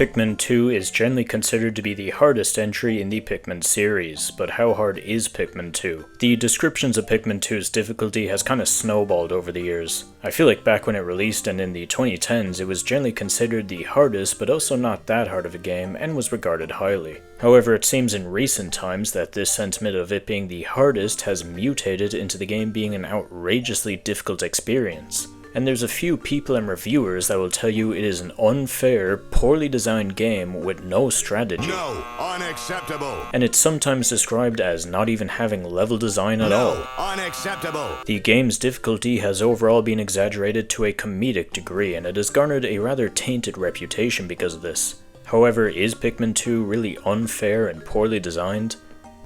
Pikmin 2 is generally considered to be the hardest entry in the Pikmin series, but how hard is Pikmin 2? The descriptions of Pikmin 2's difficulty has kinda snowballed over the years. I feel like back when it released and in the 2010s it was generally considered the hardest but also not that hard of a game and was regarded highly. However, it seems in recent times that this sentiment of it being the hardest has mutated into the game being an outrageously difficult experience. And there's a few people and reviewers that will tell you it is an unfair, poorly designed game with no strategy. No, unacceptable. And it's sometimes described as not even having level design at all. Unacceptable. The game's difficulty has overall been exaggerated to a comedic degree, and it has garnered a rather tainted reputation because of this. However, is Pikmin 2 really unfair and poorly designed?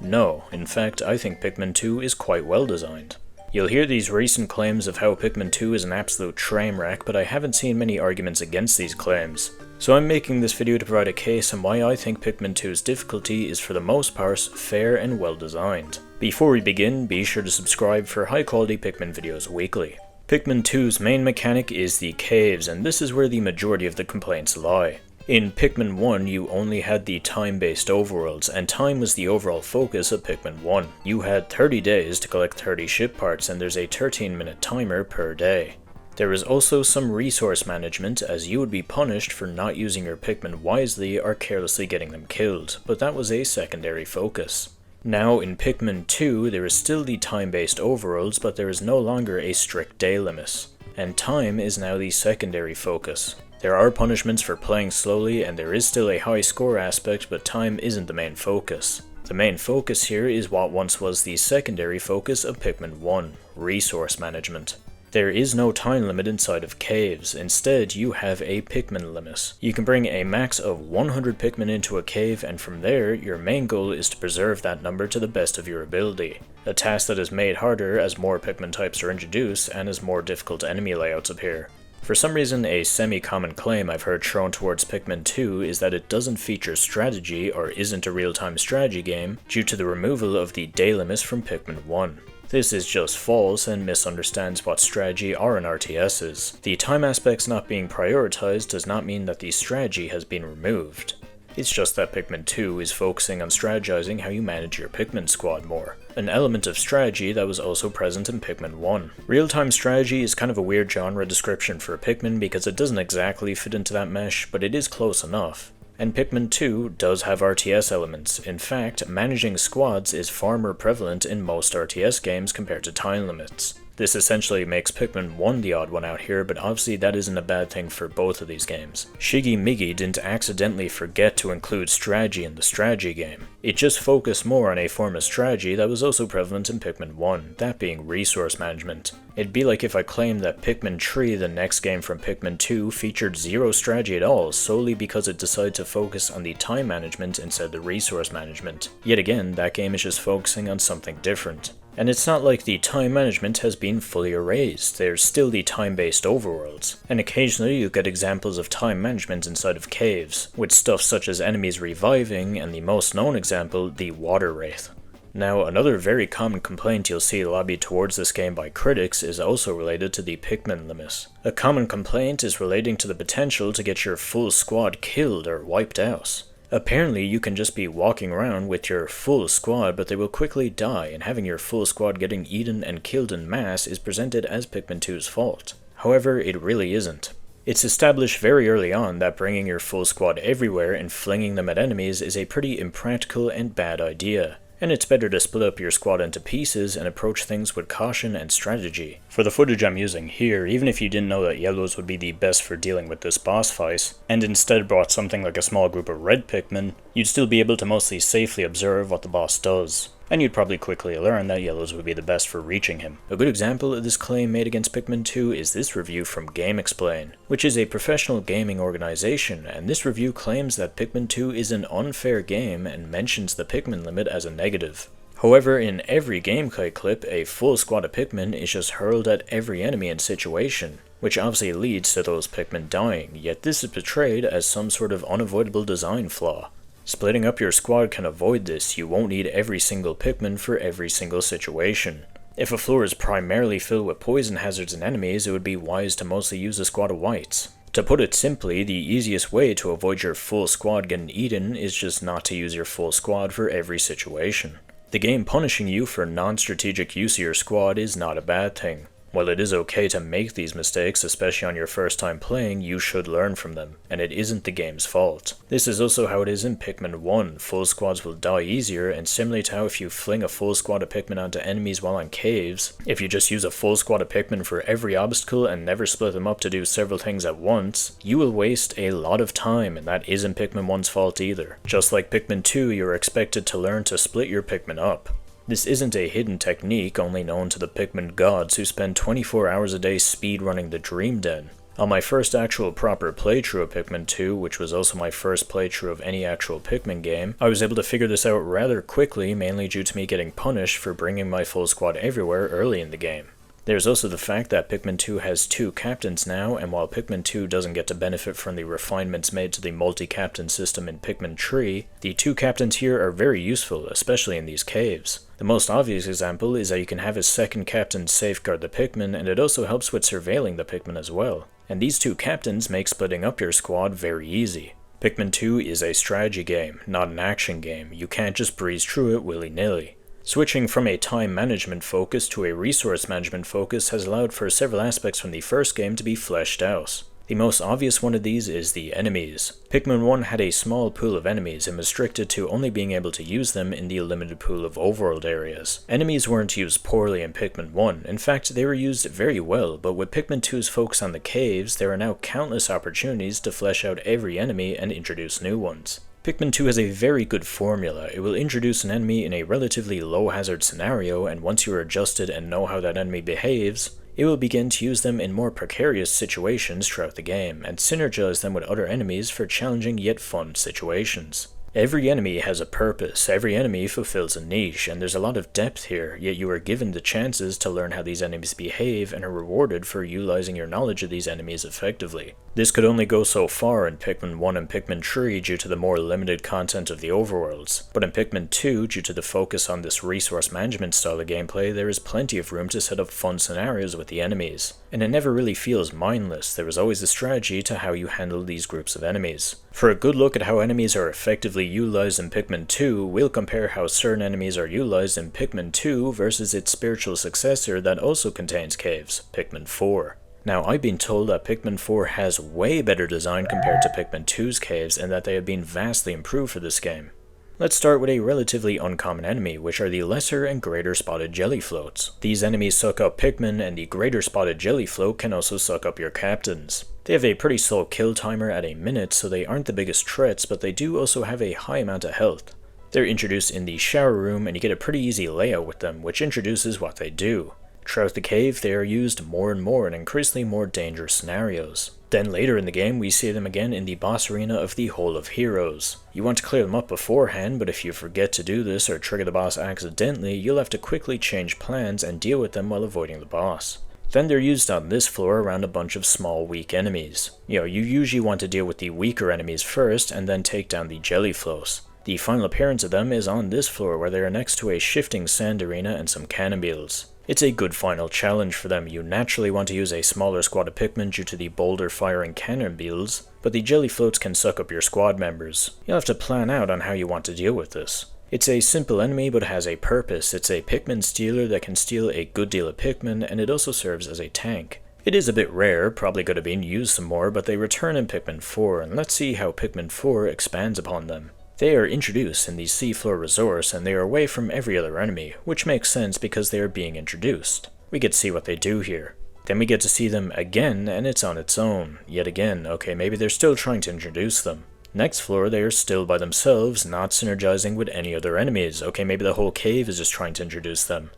No, in fact, I think Pikmin 2 is quite well designed. You'll hear these recent claims of how Pikmin 2 is an absolute train wreck, but I haven't seen many arguments against these claims. So I'm making this video to provide a case on why I think Pikmin 2's difficulty is for the most part fair and well designed. Before we begin, be sure to subscribe for high quality Pikmin videos weekly. Pikmin 2's main mechanic is the caves, and this is where the majority of the complaints lie. In Pikmin 1, you only had the time-based overworlds, and time was the overall focus of Pikmin 1. You had 30 days to collect 30 ship parts, and there's a 13-minute timer per day. There is also some resource management, as you would be punished for not using your Pikmin wisely or carelessly getting them killed, but that was a secondary focus. Now, in Pikmin 2, there is still the time-based overworlds, but there is no longer a strict day limit, and time is now the secondary focus. There are punishments for playing slowly, and there is still a high score aspect, but time isn't the main focus. The main focus here is what once was the secondary focus of Pikmin 1, resource management. There is no time limit inside of caves, instead you have a Pikmin limit. You can bring a max of 100 Pikmin into a cave, and from there, your main goal is to preserve that number to the best of your ability. A task that is made harder as more Pikmin types are introduced and as more difficult enemy layouts appear. For some reason, a semi-common claim I've heard thrown towards Pikmin 2 is that it doesn't feature strategy or isn't a real-time strategy game due to the removal of the day limits from Pikmin 1. This is just false and misunderstands what strategy or an RTS is. The time aspects not being prioritized does not mean that the strategy has been removed. It's just that Pikmin 2 is focusing on strategizing how you manage your Pikmin squad more, an element of strategy that was also present in Pikmin 1. Real-time strategy is kind of a weird genre description for a Pikmin because it doesn't exactly fit into that mesh, but it is close enough. And Pikmin 2 does have RTS elements. In fact, managing squads is far more prevalent in most RTS games compared to time limits. This essentially makes Pikmin 1 the odd one out here, but obviously that isn't a bad thing for both of these games. Shiggy Miggy didn't accidentally forget to include strategy in the strategy game. It just focused more on a form of strategy that was also prevalent in Pikmin 1, that being resource management. It'd be like if I claimed that Pikmin 3, the next game from Pikmin 2, featured zero strategy at all solely because it decided to focus on the time management instead of the resource management. Yet again, that game is just focusing on something different. And it's not like the time management has been fully erased, there's still the time-based overworlds, and occasionally you get examples of time management inside of caves, with stuff such as enemies reviving and the most known example, the Water Wraith. Now, another very common complaint you'll see lobbied towards this game by critics is also related to the Pikmin limit. A common complaint is relating to the potential to get your full squad killed or wiped out. Apparently, you can just be walking around with your full squad, but they will quickly die, and having your full squad getting eaten and killed in mass is presented as Pikmin 2's fault. However, it really isn't. It's established very early on that bringing your full squad everywhere and flinging them at enemies is a pretty impractical and bad idea. And it's better to split up your squad into pieces and approach things with caution and strategy. For the footage I'm using here, even if you didn't know that yellows would be the best for dealing with this boss fight, and instead brought something like a small group of red Pikmin, you'd still be able to mostly safely observe what the boss does. And you'd probably quickly learn that yellows would be the best for reaching him. A good example of this claim made against Pikmin 2 is this review from GameXplain, which is a professional gaming organization, and this review claims that Pikmin 2 is an unfair game and mentions the Pikmin limit as a negative. However, in every gameplay clip, a full squad of Pikmin is just hurled at every enemy and situation, which obviously leads to those Pikmin dying, yet this is portrayed as some sort of unavoidable design flaw. Splitting up your squad can avoid this, you won't need every single Pikmin for every single situation. If a floor is primarily filled with poison hazards and enemies, it would be wise to mostly use a squad of whites. To put it simply, the easiest way to avoid your full squad getting eaten is just not to use your full squad for every situation. The game punishing you for non-strategic use of your squad is not a bad thing. While it is okay to make these mistakes, especially on your first time playing, you should learn from them, and it isn't the game's fault. This is also how it is in Pikmin 1, full squads will die easier, and similarly to how if you fling a full squad of Pikmin onto enemies while on caves, if you just use a full squad of Pikmin for every obstacle and never split them up to do several things at once, you will waste a lot of time, and that isn't Pikmin 1's fault either. Just like Pikmin 2, you're expected to learn to split your Pikmin up. This isn't a hidden technique only known to the Pikmin gods who spend 24 hours a day speedrunning the Dream Den. On my first actual proper playthrough of Pikmin 2, which was also my first playthrough of any actual Pikmin game, I was able to figure this out rather quickly, mainly due to me getting punished for bringing my full squad everywhere early in the game. There's also the fact that Pikmin 2 has 2 captains now, and while Pikmin 2 doesn't get to benefit from the refinements made to the multi-captain system in Pikmin 3, the 2 captains here are very useful, especially in these caves. The most obvious example is that you can have a second captain safeguard the Pikmin, and it also helps with surveilling the Pikmin as well. And these 2 captains make splitting up your squad very easy. Pikmin 2 is a strategy game, not an action game. You can't just breeze through it willy-nilly. Switching from a time management focus to a resource management focus has allowed for several aspects from the first game to be fleshed out. The most obvious one of these is the enemies. Pikmin 1 had a small pool of enemies and was restricted to only being able to use them in the limited pool of overworld areas. Enemies weren't used poorly in Pikmin 1, in fact they were used very well, but with Pikmin 2's focus on the caves, there are now countless opportunities to flesh out every enemy and introduce new ones. Pikmin 2 has a very good formula. It will introduce an enemy in a relatively low hazard scenario, and once you are adjusted and know how that enemy behaves, it will begin to use them in more precarious situations throughout the game, and synergize them with other enemies for challenging yet fun situations. Every enemy has a purpose, every enemy fulfills a niche, and there's a lot of depth here, yet you are given the chances to learn how these enemies behave and are rewarded for utilizing your knowledge of these enemies effectively. This could only go so far in Pikmin 1 and Pikmin 3 due to the more limited content of the overworlds, but in Pikmin 2, due to the focus on this resource management style of gameplay, there is plenty of room to set up fun scenarios with the enemies. And it never really feels mindless, there is always a strategy to how you handle these groups of enemies. For a good look at how enemies are effectively utilized in Pikmin 2, we'll compare how certain enemies are utilized in Pikmin 2 versus its spiritual successor that also contains caves, Pikmin 4. Now, I've been told that Pikmin 4 has way better design compared to Pikmin 2's caves and that they have been vastly improved for this game. Let's start with a relatively uncommon enemy, which are the lesser and greater spotted jelly floats. These enemies suck up Pikmin, and the greater spotted jelly float can also suck up your captains. They have a pretty slow kill timer at a minute, so they aren't the biggest threats, but they do also have a high amount of health. They're introduced in the shower room, and you get a pretty easy layout with them, which introduces what they do. Throughout the cave, they are used more and more in increasingly more dangerous scenarios. Then later in the game, we see them again in the boss arena of the Hole of Heroes. You want to clear them up beforehand, but if you forget to do this or trigger the boss accidentally, you'll have to quickly change plans and deal with them while avoiding the boss. Then they're used on this floor around a bunch of small weak enemies. You usually want to deal with the weaker enemies first and then take down the jelly floats. The final appearance of them is on this floor where they are next to a shifting sand arena and some cannonballs. It's a good final challenge for them. You naturally want to use a smaller squad of Pikmin due to the boulder firing cannonballs, but the jelly floats can suck up your squad members. You'll have to plan out on how you want to deal with this. It's a simple enemy but has a purpose. It's a Pikmin stealer that can steal a good deal of Pikmin, and it also serves as a tank. It is a bit rare, probably could have been used some more, but they return in Pikmin 4, and let's see how Pikmin 4 expands upon them. They are introduced in the seafloor resource, and they are away from every other enemy, which makes sense because they are being introduced. We get to see what they do here. Then we get to see them again, and it's on its own. Yet again, okay, maybe they're still trying to introduce them. Next floor, they are still by themselves, not synergizing with any other enemies. Okay, maybe the whole cave is just trying to introduce them.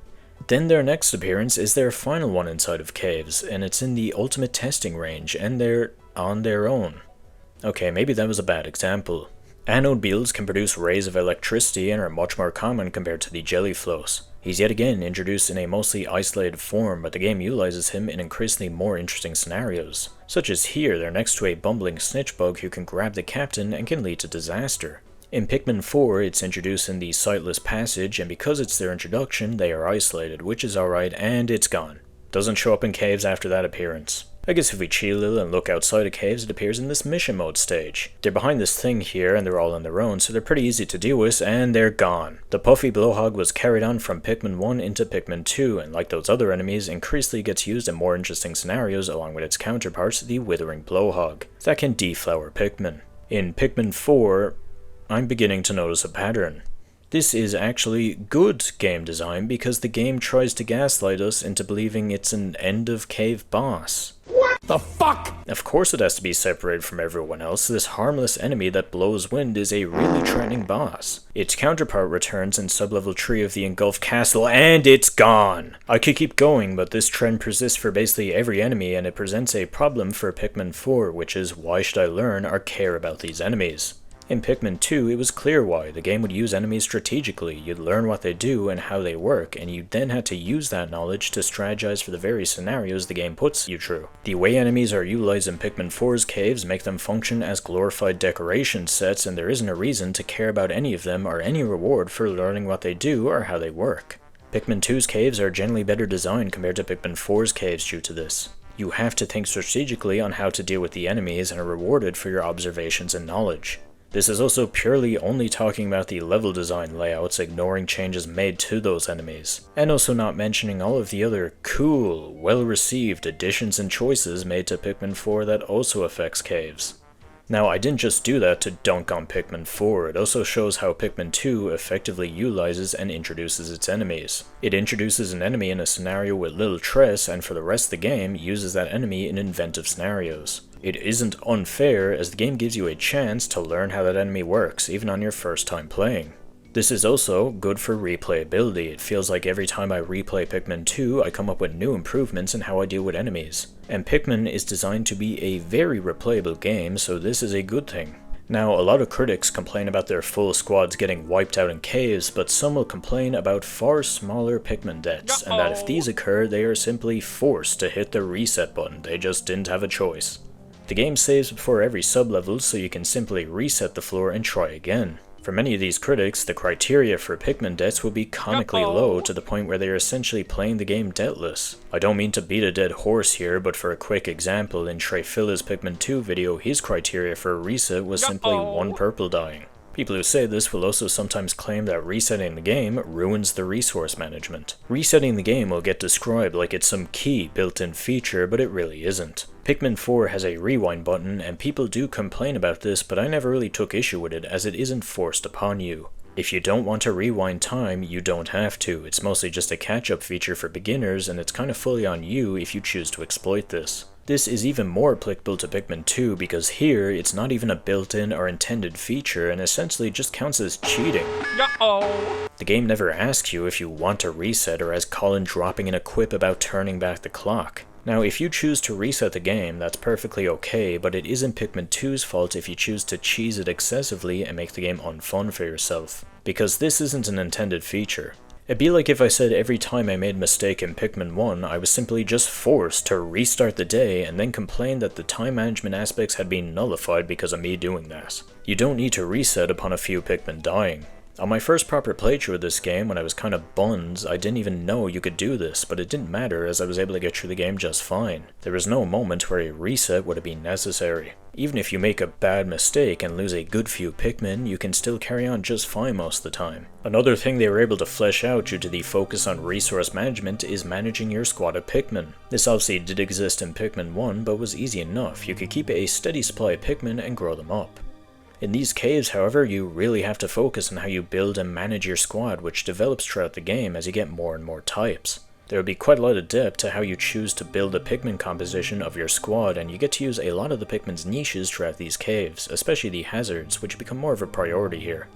Then their next appearance is their final one inside of caves, and it's in the ultimate testing range, and they're on their own. Okay, maybe that was a bad example. Anode beetles can produce rays of electricity and are much more common compared to the jelly floats. He's yet again introduced in a mostly isolated form, but the game utilizes him in increasingly more interesting scenarios. Such as here, they're next to a bumbling snitch bug who can grab the captain and can lead to disaster. In Pikmin 4, it's introduced in the Sightless Passage, and because it's their introduction, they are isolated, which is alright, and it's gone. Doesn't show up in caves after that appearance. I guess if we chill a little and look outside of caves, it appears in this mission mode stage. They're behind this thing here and they're all on their own, so they're pretty easy to deal with, and they're gone. The puffy blowhog was carried on from Pikmin 1 into Pikmin 2, and like those other enemies, increasingly gets used in more interesting scenarios along with its counterparts, the withering blowhog, that can deflower Pikmin. In Pikmin 4, I'm beginning to notice a pattern. This is actually good game design because the game tries to gaslight us into believing it's an end-of-cave boss. What the fuck? Of course it has to be separated from everyone else. This harmless enemy that blows wind is a really threatening boss. Its counterpart returns in sublevel 3 of the engulfed castle, and it's gone! I could keep going, but this trend persists for basically every enemy, and it presents a problem for Pikmin 4, which is why should I learn or care about these enemies? In Pikmin 2, it was clear why. The game would use enemies strategically. You'd learn what they do and how they work, and you then had to use that knowledge to strategize for the various scenarios the game puts you through. The way enemies are utilized in Pikmin 4's caves make them function as glorified decoration sets, and there isn't a reason to care about any of them or any reward for learning what they do or how they work. Pikmin 2's caves are generally better designed compared to Pikmin 4's caves due to this. You have to think strategically on how to deal with the enemies and are rewarded for your observations and knowledge. This is also purely only talking about the level design layouts, ignoring changes made to those enemies, and also not mentioning all of the other cool, well-received additions and choices made to Pikmin 4 that also affects caves. Now, I didn't just do that to dunk on Pikmin 4, it also shows how Pikmin 2 effectively utilizes and introduces its enemies. It introduces an enemy in a scenario with little stress, and for the rest of the game, uses that enemy in inventive scenarios. It isn't unfair, as the game gives you a chance to learn how that enemy works, even on your first time playing. This is also good for replayability. It feels like every time I replay Pikmin 2, I come up with new improvements in how I deal with enemies. And Pikmin is designed to be a very replayable game, so this is a good thing. Now, a lot of critics complain about their full squads getting wiped out in caves, but some will complain about far smaller Pikmin deaths, and that if these occur, they are simply forced to hit the reset button. They just didn't have a choice. The game saves before every sublevel, so you can simply reset the floor and try again. For many of these critics, the criteria for Pikmin deaths will be comically low to the point where they are essentially playing the game deathless. I don't mean to beat a dead horse here, but for a quick example, in Trefilla's Pikmin 2 video, his criteria for a reset was simply 1 purple dying. People who say this will also sometimes claim that resetting the game ruins the resource management. Resetting the game will get described like it's some key built-in feature, but it really isn't. Pikmin 4 has a rewind button, and people do complain about this, but I never really took issue with it as it isn't forced upon you. If you don't want to rewind time, you don't have to. It's mostly just a catch-up feature for beginners, and it's kind of fully on you if you choose to exploit this. This is even more applicable to Pikmin 2 because here, it's not even a built-in or intended feature and essentially just counts as cheating. The game never asks you if you want to reset or has Colin dropping in a quip about turning back the clock. Now, if you choose to reset the game, that's perfectly okay, but it isn't Pikmin 2's fault if you choose to cheese it excessively and make the game unfun for yourself, because this isn't an intended feature. It'd be like if I said every time I made a mistake in Pikmin 1, I was simply just forced to restart the day and then complain that the time management aspects had been nullified because of me doing that. You don't need to reset upon a few Pikmin dying. On my first proper playthrough of this game, when I was kind of buns, I didn't even know you could do this, but it didn't matter as I was able to get through the game just fine. There was no moment where a reset would have been necessary. Even if you make a bad mistake and lose a good few Pikmin, you can still carry on just fine most of the time. Another thing they were able to flesh out due to the focus on resource management is managing your squad of Pikmin. This obviously did exist in Pikmin 1, but was easy enough. You could keep a steady supply of Pikmin and grow them up. In these caves, however, you really have to focus on how you build and manage your squad, which develops throughout the game as you get more and more types. There will be quite a lot of depth to how you choose to build the Pikmin composition of your squad, and you get to use a lot of the Pikmin's niches throughout these caves, especially the hazards, which become more of a priority here.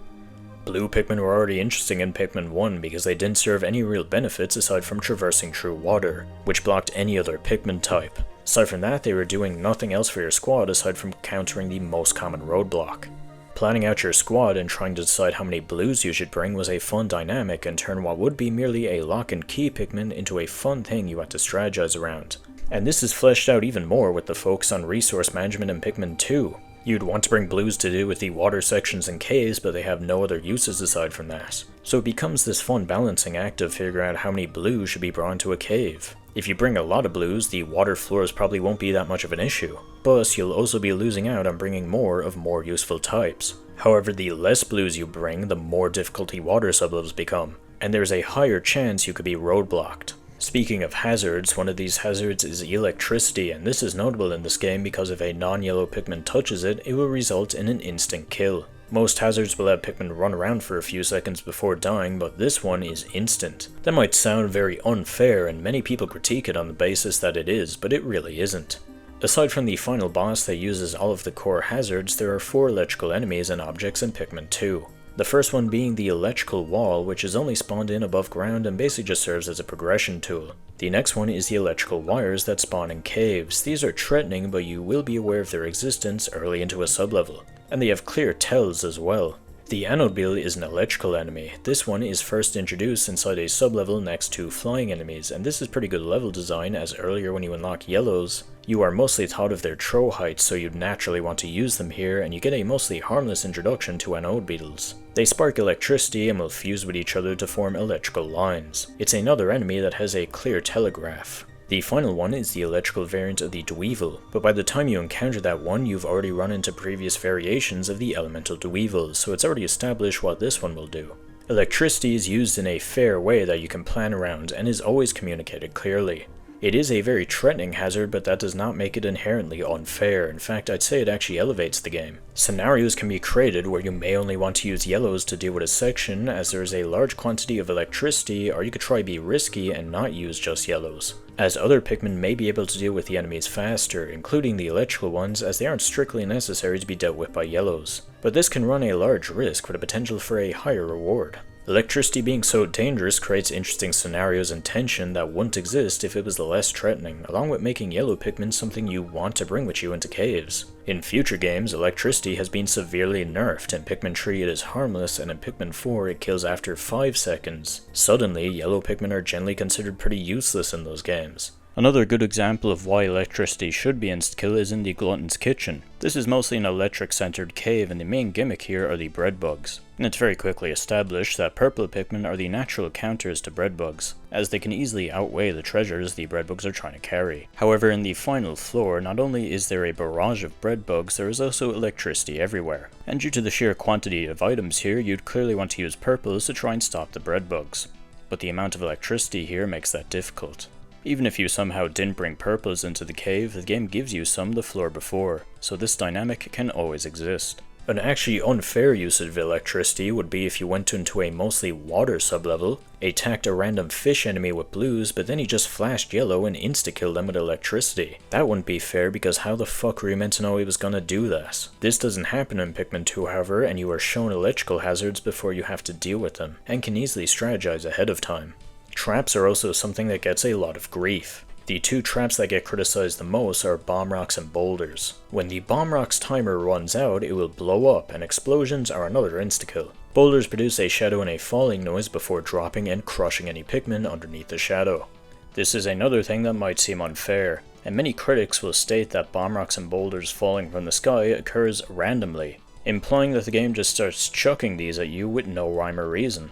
Blue Pikmin were already interesting in Pikmin 1 because they didn't serve any real benefits aside from traversing through water, which blocked any other Pikmin type. Aside from that, they were doing nothing else for your squad aside from countering the most common roadblock. Planning out your squad and trying to decide how many blues you should bring was a fun dynamic and turned what would be merely a lock and key Pikmin into a fun thing you had to strategize around. And this is fleshed out even more with the focus on resource management in Pikmin 2. You'd want to bring blues to do with the water sections and caves, but they have no other uses aside from that. So it becomes this fun balancing act of figuring out how many blues should be brought into a cave. If you bring a lot of blues, the water floors probably won't be that much of an issue, but you'll also be losing out on bringing more of more useful types. However, the less blues you bring, the more difficulty water sublevels become, and there's a higher chance you could be roadblocked. Speaking of hazards, one of these hazards is electricity, and this is notable in this game because if a non-yellow Pikmin touches it, it will result in an instant kill. Most hazards will let Pikmin run around for a few seconds before dying, but this one is instant. That might sound very unfair, and many people critique it on the basis that it is, but it really isn't. Aside from the final boss that uses all of the core hazards, there are 4 electrical enemies and objects in Pikmin 2. The first one being the electrical wall, which is only spawned in above ground and basically just serves as a progression tool. The next one is the electrical wires that spawn in caves. These are threatening, but you will be aware of their existence early into a sublevel. And they have clear tells as well. The anode bill is an electrical enemy. This one is first introduced inside a sublevel next to flying enemies, and this is pretty good level design, as earlier when you unlock yellows, you are mostly taught of their throw height, so you'd naturally want to use them here, and you get a mostly harmless introduction to anode beetles. They spark electricity and will fuse with each other to form electrical lines. It's another enemy that has a clear telegraph. The final one is the electrical variant of the Dweevil, but by the time you encounter that one, you've already run into previous variations of the elemental Dweevils, so it's already established what this one will do. Electricity is used in a fair way that you can plan around and is always communicated clearly. It is a very threatening hazard, but that does not make it inherently unfair. In fact, I'd say it actually elevates the game. Scenarios can be created where you may only want to use yellows to deal with a section, as there is a large quantity of electricity, or you could try be risky and not use just yellows, as other Pikmin may be able to deal with the enemies faster, including the electrical ones, as they aren't strictly necessary to be dealt with by yellows. But this can run a large risk with a potential for a higher reward. Electricity being so dangerous creates interesting scenarios and tension that wouldn't exist if it was less threatening, along with making yellow Pikmin something you want to bring with you into caves. In future games, electricity has been severely nerfed. In Pikmin 3 it is harmless, and in Pikmin 4 it kills after 5 seconds. Suddenly, yellow Pikmin are generally considered pretty useless in those games. Another good example of why electricity should be insta-kill is in the Glutton's Kitchen. This is mostly an electric-centered cave, and the main gimmick here are the bread bugs. And it's very quickly established that purple Pikmin are the natural counters to bread bugs, as they can easily outweigh the treasures the bread bugs are trying to carry. However, in the final floor, not only is there a barrage of bread bugs, there is also electricity everywhere. And due to the sheer quantity of items here, you'd clearly want to use purples to try and stop the bread bugs. But the amount of electricity here makes that difficult. Even if you somehow didn't bring purples into the cave, the game gives you some the floor before, so this dynamic can always exist. An actually unfair usage of electricity would be if you went into a mostly water sublevel, attacked a random fish enemy with blues, but then he just flashed yellow and insta-killed them with electricity. That wouldn't be fair, because how the fuck were you meant to know he was gonna do this? This doesn't happen in Pikmin 2, however, and you are shown electrical hazards before you have to deal with them, and can easily strategize ahead of time. Traps are also something that gets a lot of grief. The 2 traps that get criticized the most are bomb rocks and boulders. When the bomb rocks timer runs out, it will blow up, and explosions are another insta-kill. Boulders produce a shadow and a falling noise before dropping and crushing any Pikmin underneath the shadow. This is another thing that might seem unfair, and many critics will state that bomb rocks and boulders falling from the sky occurs randomly, implying that the game just starts chucking these at you with no rhyme or reason.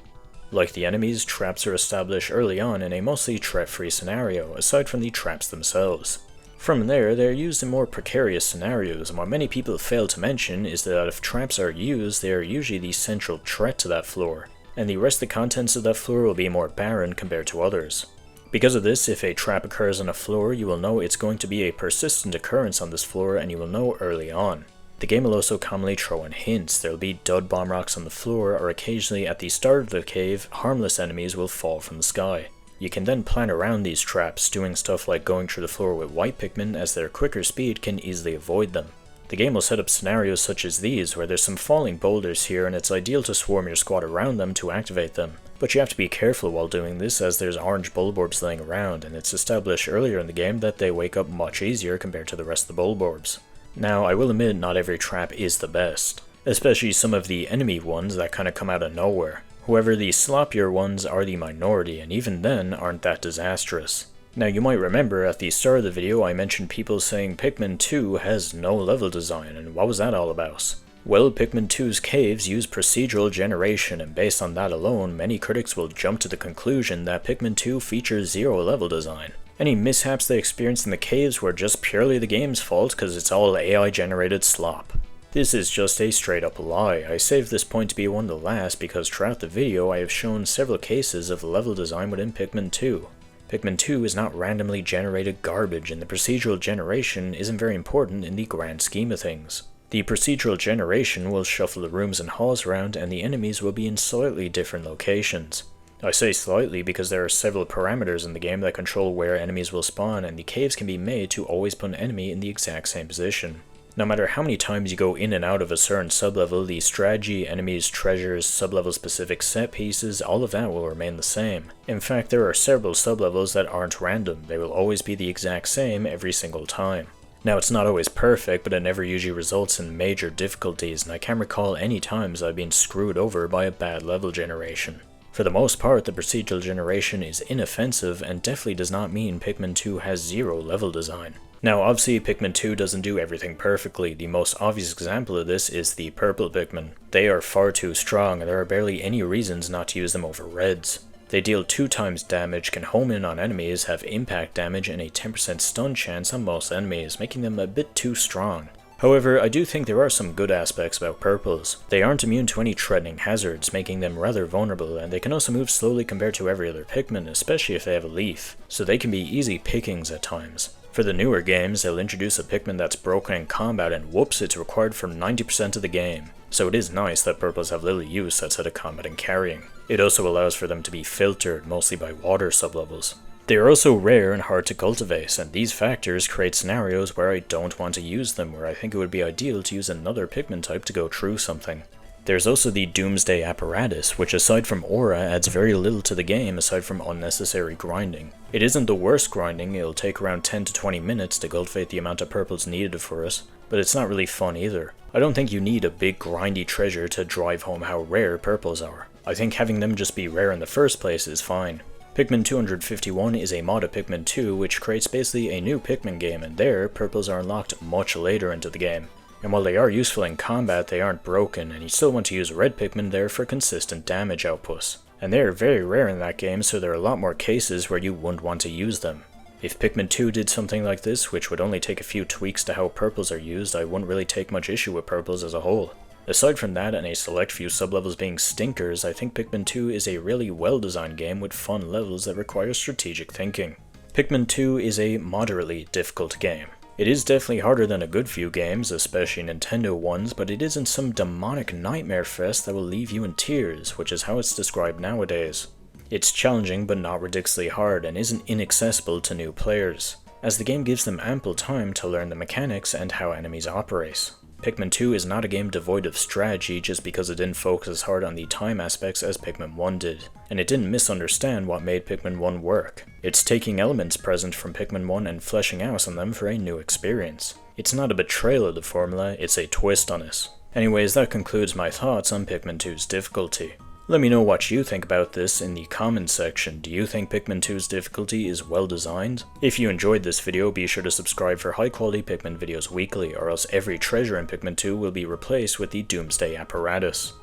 Like the enemies, traps are established early on in a mostly threat-free scenario, aside from the traps themselves. From there, they are used in more precarious scenarios, and what many people fail to mention is that if traps are used, they are usually the central threat to that floor, and the rest of the contents of that floor will be more barren compared to others. Because of this, if a trap occurs on a floor, you will know it's going to be a persistent occurrence on this floor, and you will know early on. The game will also commonly throw in hints. There will be dud bomb rocks on the floor, or occasionally at the start of the cave, harmless enemies will fall from the sky. You can then plan around these traps, doing stuff like going through the floor with white Pikmin, as their quicker speed can easily avoid them. The game will set up scenarios such as these, where there's some falling boulders here, and it's ideal to swarm your squad around them to activate them. But you have to be careful while doing this, as there's orange bulborbs laying around, and it's established earlier in the game that they wake up much easier compared to the rest of the bulborbs. Now, I will admit not every trap is the best, especially some of the enemy ones that kinda come out of nowhere. However, the sloppier ones are the minority, and even then aren't that disastrous. Now, you might remember at the start of the video I mentioned people saying Pikmin 2 has no level design, and what was that all about? Well, Pikmin 2's caves use procedural generation, and based on that alone, many critics will jump to the conclusion that Pikmin 2 features zero level design. Any mishaps they experienced in the caves were just purely the game's fault because it's all AI generated slop. This is just a straight up lie. I saved this point to be one of the last because throughout the video I have shown several cases of level design within Pikmin 2. Pikmin 2 is not randomly generated garbage, and the procedural generation isn't very important in the grand scheme of things. The procedural generation will shuffle the rooms and halls around, and the enemies will be in slightly different locations. I say slightly because there are several parameters in the game that control where enemies will spawn, and the caves can be made to always put an enemy in the exact same position. No matter how many times you go in and out of a certain sublevel, the strategy, enemies, treasures, sublevel specific set pieces, all of that will remain the same. In fact, there are several sublevels that aren't random, they will always be the exact same every single time. Now, it's not always perfect, but it never usually results in major difficulties, and I can't recall any times I've been screwed over by a bad level generation. For the most part, the procedural generation is inoffensive and definitely does not mean Pikmin 2 has zero level design. Now obviously Pikmin 2 doesn't do everything perfectly. The most obvious example of this is the purple Pikmin. They are far too strong and there are barely any reasons not to use them over reds. They deal 2 times damage, can home in on enemies, have impact damage, and a 10% stun chance on most enemies, making them a bit too strong. However, I do think there are some good aspects about purples. They aren't immune to any threatening hazards, making them rather vulnerable, and they can also move slowly compared to every other Pikmin, especially if they have a leaf, so they can be easy pickings at times. For the newer games, they'll introduce a Pikmin that's broken in combat and whoops, it's required for 90% of the game. So it is nice that purples have little use outside of combat and carrying. It also allows for them to be filtered, mostly by water sublevels. They are also rare and hard to cultivate, and these factors create scenarios where I don't want to use them, where I think it would be ideal to use another Pikmin type to go through something. There's also the Doomsday apparatus, which aside from aura adds very little to the game aside from unnecessary grinding. It isn't the worst grinding, it'll take around 10 to 20 minutes to cultivate the amount of purples needed for us, but it's not really fun either. I don't think you need a big grindy treasure to drive home how rare purples are. I think having them just be rare in the first place is fine. Pikmin 251 is a mod of Pikmin 2 which creates basically a new Pikmin game, and there, purples are unlocked much later into the game. And while they are useful in combat, they aren't broken, and you still want to use red Pikmin there for consistent damage outputs. And they are very rare in that game, so there are a lot more cases where you wouldn't want to use them. If Pikmin 2 did something like this, which would only take a few tweaks to how purples are used, I wouldn't really take much issue with purples as a whole. Aside from that and a select few sublevels being stinkers, I think Pikmin 2 is a really well-designed game with fun levels that require strategic thinking. Pikmin 2 is a moderately difficult game. It is definitely harder than a good few games, especially Nintendo ones, but it isn't some demonic nightmare fest that will leave you in tears, which is how it's described nowadays. It's challenging but not ridiculously hard and isn't inaccessible to new players, as the game gives them ample time to learn the mechanics and how enemies operate. Pikmin 2 is not a game devoid of strategy just because it didn't focus as hard on the time aspects as Pikmin 1 did, and it didn't misunderstand what made Pikmin 1 work. It's taking elements present from Pikmin 1 and fleshing out on them for a new experience. It's not a betrayal of the formula, it's a twist on it. Anyways, that concludes my thoughts on Pikmin 2's difficulty. Let me know what you think about this in the comments section. Do you think Pikmin 2's difficulty is well designed? If you enjoyed this video, be sure to subscribe for high quality Pikmin videos weekly, or else every treasure in Pikmin 2 will be replaced with the Doomsday apparatus.